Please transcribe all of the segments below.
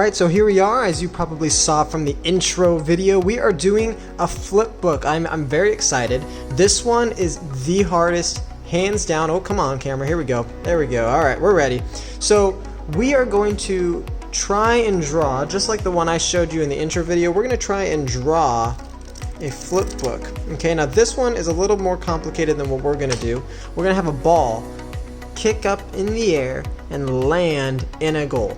Alright, so here we are. As you probably saw from the intro video, we are doing a flip book. I'm very excited. This one is the hardest, hands down. Oh, come on, camera. Here we go. There we go. Alright, we're ready. So we are going to try and draw, just like the one I showed you in the intro video, we're going to try and draw a flip book. Okay, now this one is a little more complicated than what we're going to do. We're going to have a ball kick up in the air and land in a goal.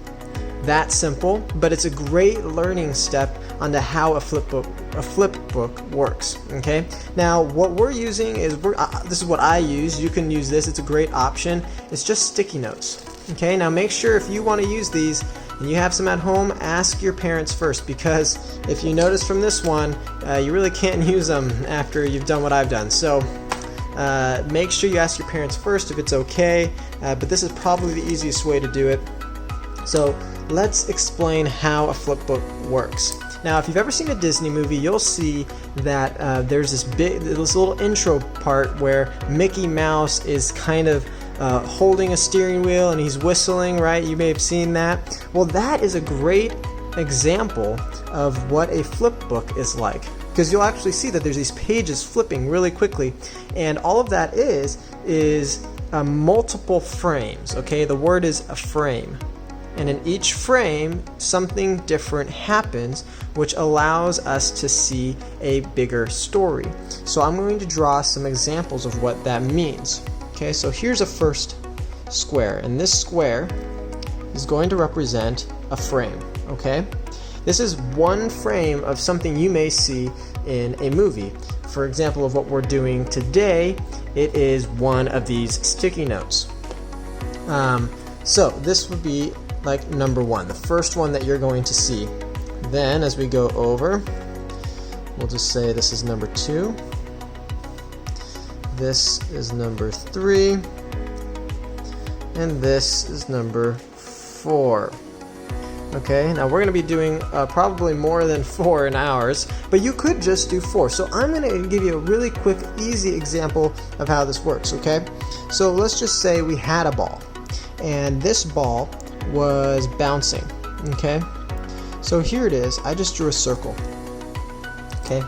That simple, but it's a great learning step onto how a flip book works. Okay, now what we're using is this is what I use. You can use this, it's a great option. It's just sticky notes. Okay, now make sure if you want to use these and you have some at home, ask your parents first, because if you notice from this one, you really can't use them after you've done what I've done. So make sure you ask your parents first if it's okay, but this is probably the easiest way to do it. So let's explain how a flip book works. Now, if you've ever seen a Disney movie, you'll see that there's this little intro part where Mickey Mouse is kind of holding a steering wheel and he's whistling, right? You may have seen that. Well, that is a great example of what a flip book is like, because you'll actually see that there's these pages flipping really quickly, and all of that is multiple frames. Okay, the word is a frame. And in each frame, something different happens, which allows us to see a bigger story. So I'm going to draw some examples of what that means. Okay, so here's a first square, and this square is going to represent a frame. Okay, this is one frame of something you may see in a movie. For example, of what we're doing today, it is one of these sticky notes. So this would be like number one, the first one that you're going to see. Then as we go over, we'll just say this is number 2, this is number 3, and this is number 4. Okay, now we're going to be doing probably more than 4 in ours, but you could just do 4. So I'm going to give you a really quick, easy example of how this works. Okay, so let's just say we had a ball, and this ball was bouncing. Okay, so here it is. I just drew a circle. Okay,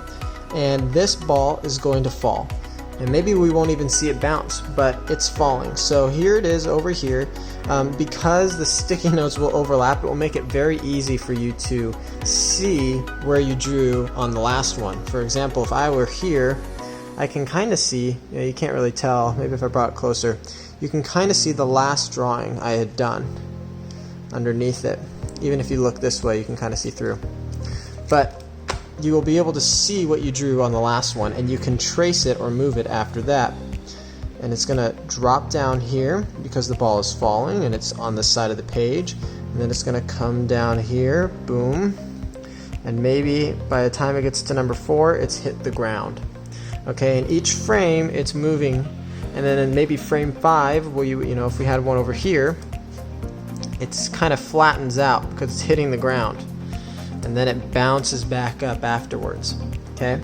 and this ball is going to fall, and maybe we won't even see it bounce, but it's falling. So here it is over here. Because the sticky notes will overlap, it will make it very easy for you to see where you drew on the last one. For example, if I were here, I can kind of see, you can't really tell, maybe if I brought it closer, you can kind of see the last drawing I had done underneath it. Even if you look this way, you can kind of see through. But you will be able to see what you drew on the last one, and you can trace it or move it after that. And it's going to drop down here because the ball is falling and it's on the side of the page. And then it's going to come down here, boom. And maybe by the time it gets to number 4, it's hit the ground. Okay, in each frame it's moving. And then in maybe frame 5, where you know, if we had one over here, it's kind of flattens out because it's hitting the ground. And then it bounces back up afterwards. Okay?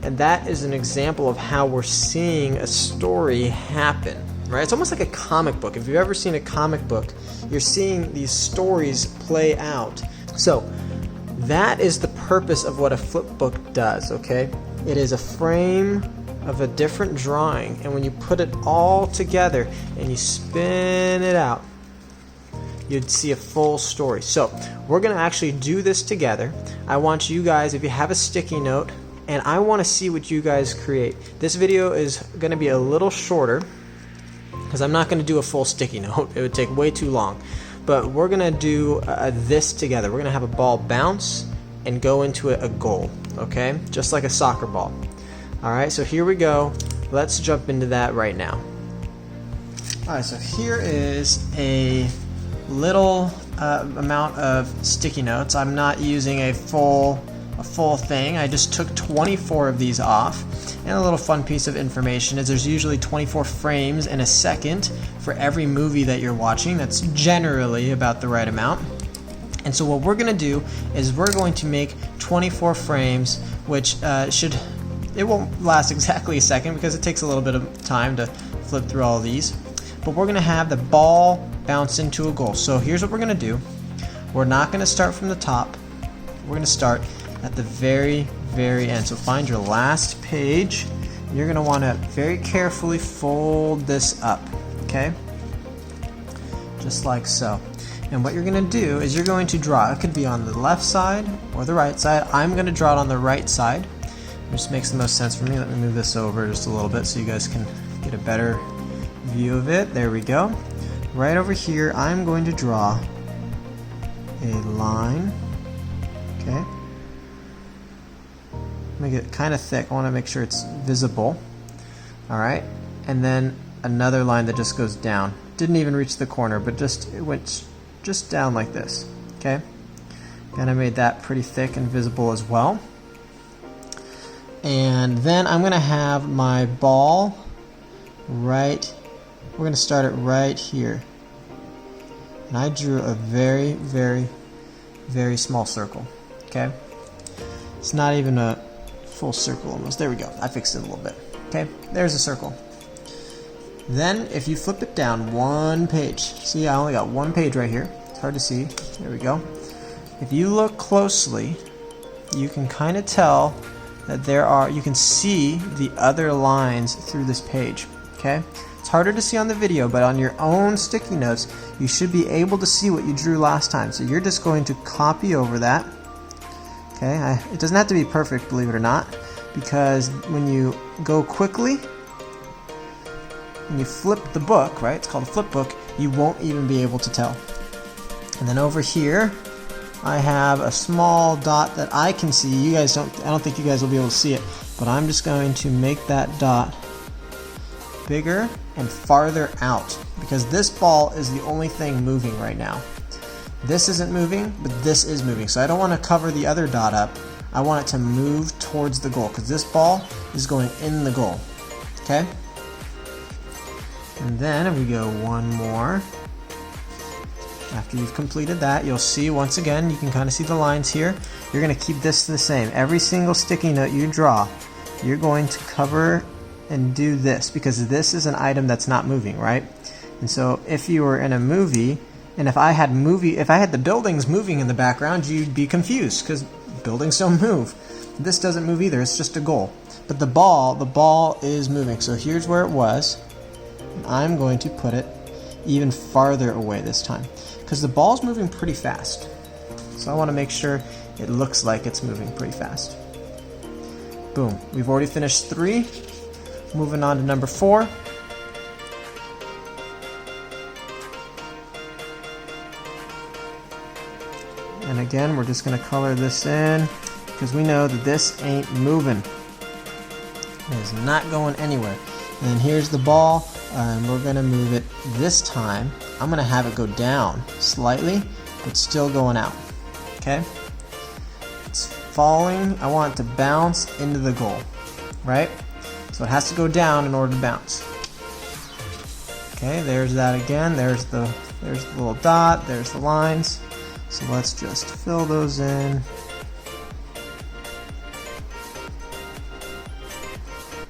And that is an example of how we're seeing a story happen, right? It's almost like a comic book. If you've ever seen a comic book, you're seeing these stories play out. So that is the purpose of what a flip book does, okay? It is a frame of a different drawing, and when you put it all together and you spin it out, you'd see a full story. So we're going to actually do this together. I want you guys, if you have a sticky note, and I want to see what you guys create. This video is going to be a little shorter because I'm not going to do a full sticky note. It would take way too long. But we're going to do this together. We're going to have a ball bounce and go into a goal, okay? Just like a soccer ball. All right, so here we go. Let's jump into that right now. All right, so here is a little amount of sticky notes. I'm not using a full thing. I just took 24 of these off. And a little fun piece of information is there's usually 24 frames in a second for every movie that you're watching. That's generally about the right amount. And so what we're going to do is we're going to make 24 frames, which it won't last exactly a second because it takes a little bit of time to flip through all of these. But we're going to have the ball bounce into a goal. So here's what we're going to do. We're not going to start from the top. We're going to start at the very, very end. So find your last page. You're going to want to very carefully fold this up, okay? Just like so. And what you're going to do is you're going to draw. It could be on the left side or the right side. I'm going to draw it on the right side. It just makes the most sense for me. Let me move this over just a little bit so you guys can get a better view of it. There we go. Right over here, I'm going to draw a line. Okay. Make it kind of thick. I want to make sure it's visible. Alright. And then another line that just goes down. Didn't even reach the corner, but it went just down like this. Okay. And I made that pretty thick and visible as well. And then I'm going to have my ball right, we're going to start it right here. And I drew a very, very, very small circle. Okay. It's not even a full circle almost. There we go. I fixed it a little bit. Okay. There's a circle. Then if you flip it down one page, see I only got one page right here. It's hard to see. There we go. If you look closely, you can kind of tell that you can see the other lines through this page. Okay? It's harder to see on the video, but on your own sticky notes, you should be able to see what you drew last time. So you're just going to copy over that. Okay? It doesn't have to be perfect, believe it or not, because when you go quickly, when you flip the book, right? It's called a flip book, you won't even be able to tell. And then over here, I have a small dot that I can see. You guys I don't think you guys will be able to see it, but I'm just going to make that dot bigger and farther out because this ball is the only thing moving right now. This isn't moving, but this is moving. So I don't want to cover the other dot up. I want it to move towards the goal because this ball is going in the goal. Okay? And then if we go one more, after you've completed that, you'll see once again, you can kind of see the lines here. You're going to keep this the same. Every single sticky note you draw, you're going to cover and do this because this is an item that's not moving, right? And so if you were in a movie, and if I had the buildings moving in the background, you'd be confused because buildings don't move. This doesn't move either, it's just a goal. But the ball is moving. So here's where it was. I'm going to put it even farther away this time because the ball's moving pretty fast. So I want to make sure it looks like it's moving pretty fast. Boom. We've already finished 3. Moving on to number 4. And again, we're just going to color this in because we know that this ain't moving. It is not going anywhere. And then here's the ball, and we're going to move it this time. I'm going to have it go down slightly, but still going out. Okay? It's falling. I want it to bounce into the goal, right? So it has to go down in order to bounce. Okay, there's that again. There's the little dot. There's the lines. So let's just fill those in.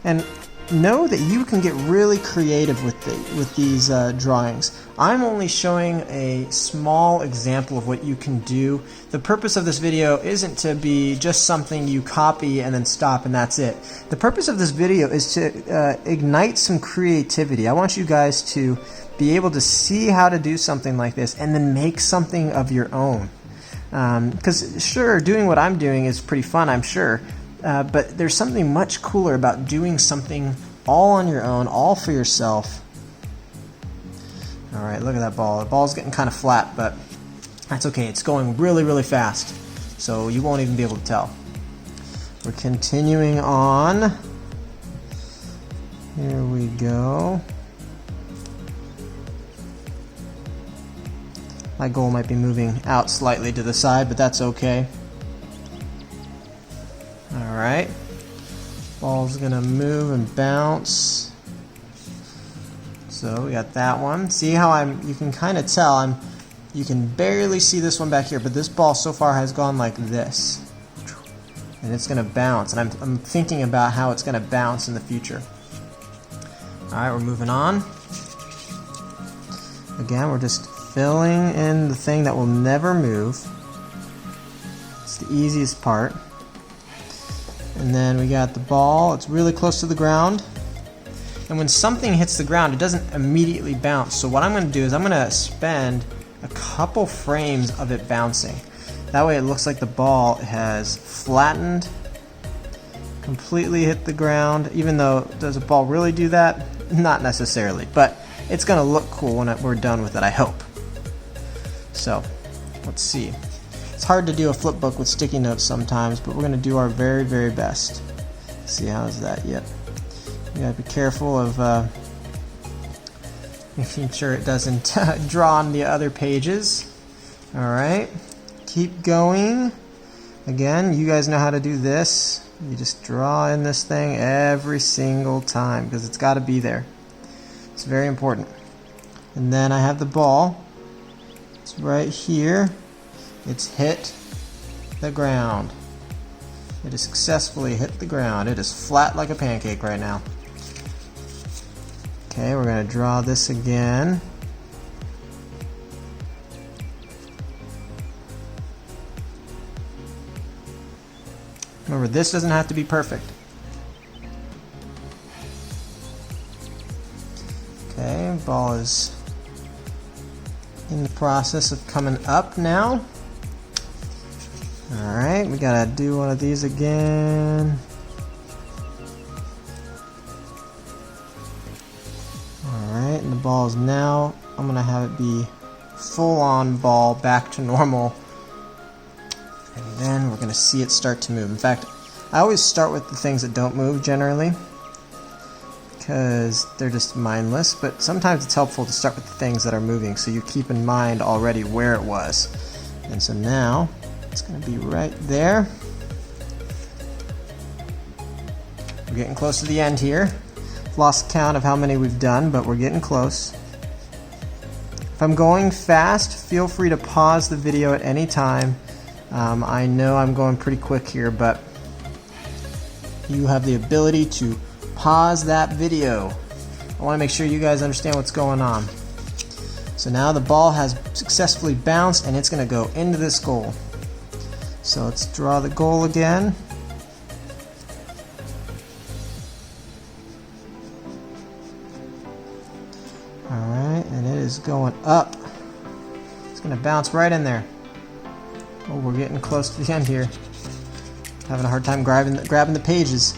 And know that you can get really creative with these drawings. I'm only showing a small example of what you can do. The purpose of this video isn't to be just something you copy and then stop and that's it. The purpose of this video is to ignite some creativity. I want you guys to be able to see how to do something like this and then make something of your own. Because sure, doing what I'm doing is pretty fun, I'm sure. But there's something much cooler about doing something all on your own, all for yourself. Alright, look at that ball. The ball's getting kind of flat, but that's okay. It's going really, really fast, so you won't even be able to tell. We're continuing on. Here we go. My goal might be moving out slightly to the side, but that's okay. Alright, ball's gonna move and bounce. So we got that one. See how you can kind of tell you can barely see this one back here, but this ball so far has gone like this. And it's gonna bounce, and I'm thinking about how it's gonna bounce in the future. Alright, we're moving on. Again, we're just filling in the thing that will never move. It's the easiest part. And then we got the ball. It's really close to the ground. And when something hits the ground, it doesn't immediately bounce. So what I'm going to do is I'm going to spend a couple frames of it bouncing. That way it looks like the ball has flattened, completely hit the ground. Even though, does a ball really do that? Not necessarily, but it's going to look cool when we're done with it, I hope. So, let's see. It's hard to do a flip book with sticky notes sometimes, but we're going to do our very, very best. Let's see, how is that? Yep. You got to be careful of making sure it doesn't draw on the other pages. Alright, keep going. Again, you guys know how to do this. You just draw in this thing every single time because it's got to be there. It's very important. And then I have the ball. It's right here. It's hit the ground. It has successfully hit the ground. It is flat like a pancake right now. Okay, we're going to draw this again. Remember, this doesn't have to be perfect. Okay, ball is in the process of coming up now. Alright, we gotta do one of these again. Alright, and the ball is now, I'm gonna have it be full on ball back to normal. And then we're gonna see it start to move. In fact, I always start with the things that don't move generally, because they're just mindless, but sometimes it's helpful to start with the things that are moving so you keep in mind already where it was. And so now it's going to be right there. We're getting close to the end here. Lost count of how many we've done, but we're getting close. If I'm going fast, feel free to pause the video at any time. I know I'm going pretty quick here, but you have the ability to pause that video. I want to make sure you guys understand what's going on. So now the ball has successfully bounced and it's going to go into this goal. So let's draw the goal again. Alright, and it is going up. It's going to bounce right in there. Oh, we're getting close to the end here. Having a hard time grabbing the pages.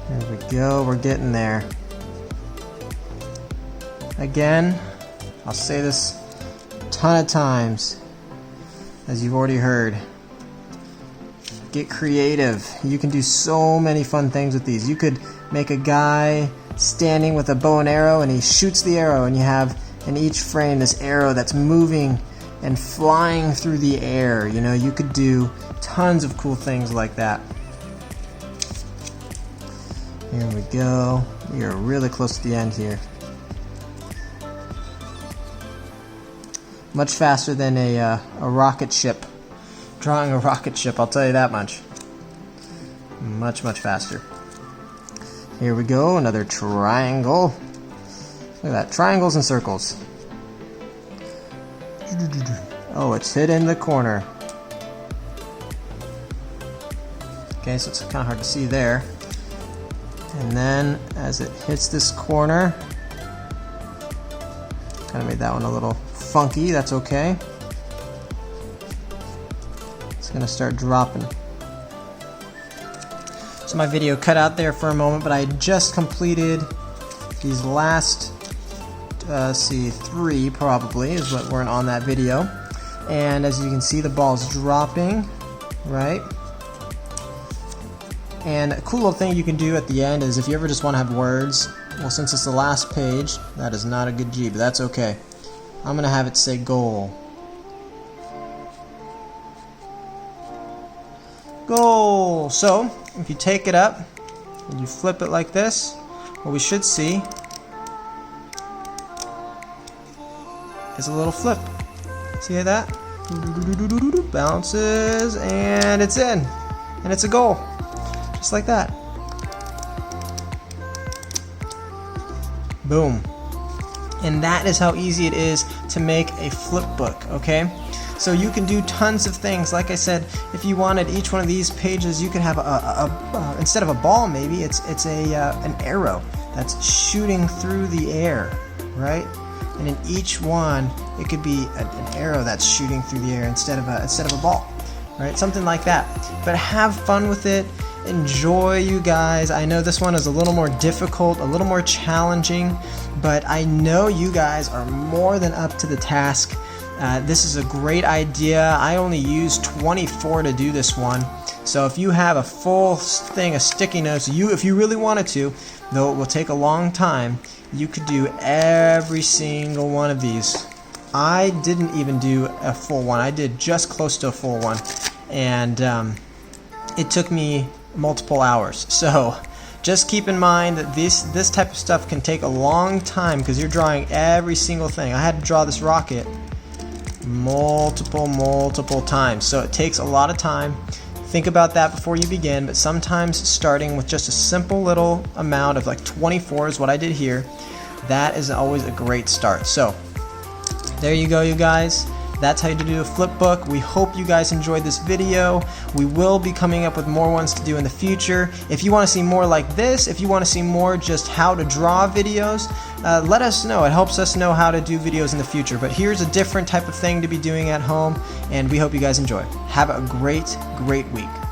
There we go, we're getting there. Again, I'll say this a ton of times, as you've already heard. Get creative. You can do so many fun things with these. You could make a guy standing with a bow and arrow and he shoots the arrow, and you have in each frame this arrow that's moving and flying through the air. You know, you could do tons of cool things like that. Here we go. We are really close to the end here. Much faster than a rocket ship. Drawing a rocket ship, I'll tell you that much. Much, much faster. Here we go, another triangle. Look at that, triangles and circles. Oh, it's hit in the corner. Okay, so it's kind of hard to see there. And then as it hits this corner, kind of made that one a little funky, that's okay. It's going to start dropping. So my video cut out there for a moment, but I just completed these last, see, 3 probably is what weren't on that video. And as you can see, the ball's dropping, right? And a cool little thing you can do at the end is if you ever just want to have words, well, since it's the last page, that is not a good G, but that's okay. I'm going to have it say goal. Goal! So, if you take it up and you flip it like this, what we should see is a little flip. See that? Bounces, and it's in. And it's a goal. Just like that. Boom. And that is how easy it is to make a flip book, okay? So you can do tons of things. Like I said, if you wanted each one of these pages, you could have instead of a ball, maybe it's an arrow that's shooting through the air, right? And in each one, it could be an arrow that's shooting through the air instead of a ball, right? Something like that. But have fun with it. Enjoy, you guys. I know this one is a little more difficult, a little more challenging, but I know you guys are more than up to the task. This is a great idea. I only used 24 to do this one. So if you have a full thing of sticky notes, if you really wanted to, though it will take a long time, you could do every single one of these. I didn't even do a full one. I did just close to a full one. And it took me multiple hours. So just keep in mind that this type of stuff can take a long time because you're drawing every single thing. I had to draw this rocket multiple times, so it takes a lot of time. Think about that before you begin, but sometimes starting with just a simple little amount of like 24 is what I did here. That is always a great start. So there you go, you guys. That's how you do a flip book. We hope you guys enjoyed this video. We will be coming up with more ones to do in the future. If you want to see more like this, if you want to see more just how to draw videos, let us know. It helps us know how to do videos in the future. But here's a different type of thing to be doing at home, and we hope you guys enjoy. Have a great week.